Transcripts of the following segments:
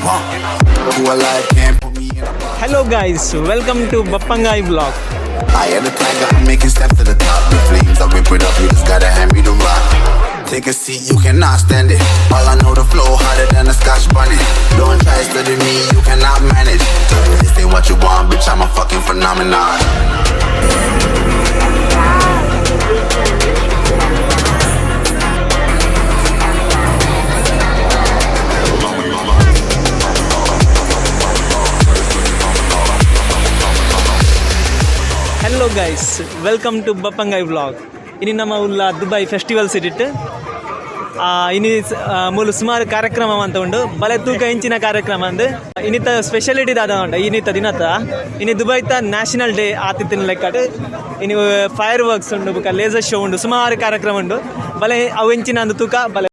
Who alive can't put me in a box. Hello guys, welcome to Bappangai vlog. I am the tiger, I'm making steps to the top. The flames, I whip it up, you just gotta hand me the rock. Take a seat, you cannot stand it. All I know, the flow harder than a Scotch bonnet. Don't try study me, you cannot manage. This ain't what you want, bitch, I'm a fucking phenomenon. Hello guys, welcome to Bappangai vlog. ಇನ್ನು ನಮ್ಮ ಉಲ್ಲ Dubai festival ಸಿಟಿಟ್ ಇನಿ ಮೂಲು ಸುಮಾರು ಕಾರ್ಯಕ್ರಮ ಅಂತ ಉಂಡು. ಬಲೆ ತೂಕ ಇಂಚಿನ ಕಾರ್ಯಕ್ರಮ ಅಂದು ಇನ್ನಿತ ಸ್ಪೆಷಾಲಿಟಿ ದಾದ ಉಂಡ. ಇನ್ನಿತ ದಿನತ್ತ ಇನ್ನು ದುಬೈತ ನ್ಯಾಷನಲ್ ಡೇ ಆತಿತ್ತಿನ ಲೆಕ್ಕಟ್ ಇನ್ನು ಫೈರ್ ವರ್ಕ್ಸ್ ಉಂಡು, ಬುಕ್ಕ ಲೇಸರ್ ಶೋ ಉಂಡು, ಸುಮಾರು ಕಾರ್ಯಕ್ರಮ ಉಂಡು. ಬಲೆ ಅವು ಇಂಚಿನ ಅಂದು ತೂಕ ಬಲೆ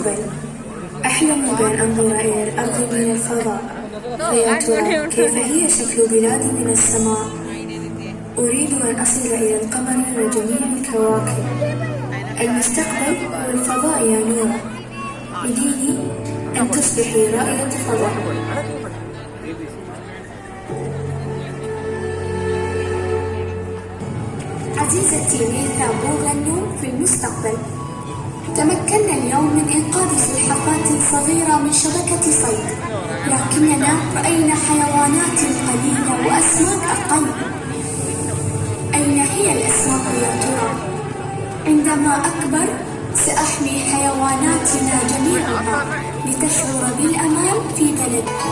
المستقبل أحلم بأن أنظر إلى الأرض من الفضاء فيا ترى كيف هي شكل بلادي من السماء. أريد أن أصل إلى القمر وجميع الكواكب. المستقبل هو الفضاء يا نورة. بديني أن تصبحي رائدة فضاء. عزيزتي ريثا بوغنو في المستقبل. تمكنا اليوم من إنقاذ سلحفاة صغيرة من شبكة صيد، لكننا رأينا حيوانات قليلة وأسماك أقل. أين هي الأسماك يا ترى؟ عندما أكبر سأحمي حيواناتنا جميعها لتشعر بالأمان في بلدها.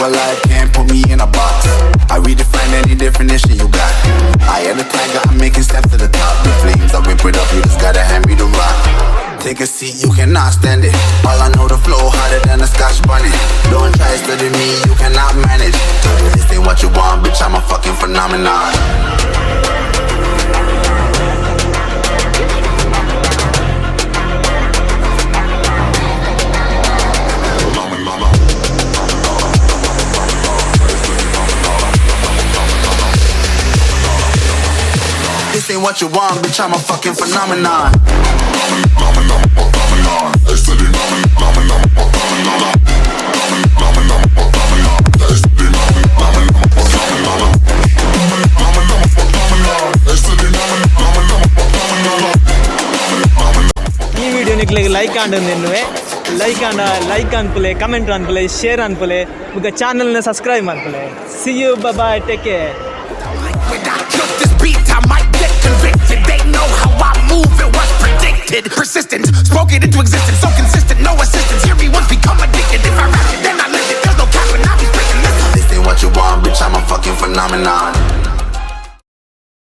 Alive can't put me in a box. I redefine any definition you got. I am the tiger, I'm making steps to the top. The flames, I whip it up, you just gotta hand me the rock. Take a seat, you cannot stand it. All I know, the flow harder than a Scotch bunny. Don't try study me, you cannot manage. This ain't what you want, bitch, I'm a fucking phenomenon. This ain't what you want, bitch, I'm a fucking phenomenon. ಈ ವಿಡಿಯೋನಿಗೆ like ಅಂಡನ್ನುವೆ like ಅನ್ಪಲೆ comment ಅನ್ಪಲೆ share ಅನ್ಪಲೆ ಮುಗ ಚಾನಲ್ನ subscribe ಮಾಡ್ಪಲೆ. See you bye, take care. I might get convicted. They know how I move, it was predicted. Persistent, spoke it into existence, so consistent. No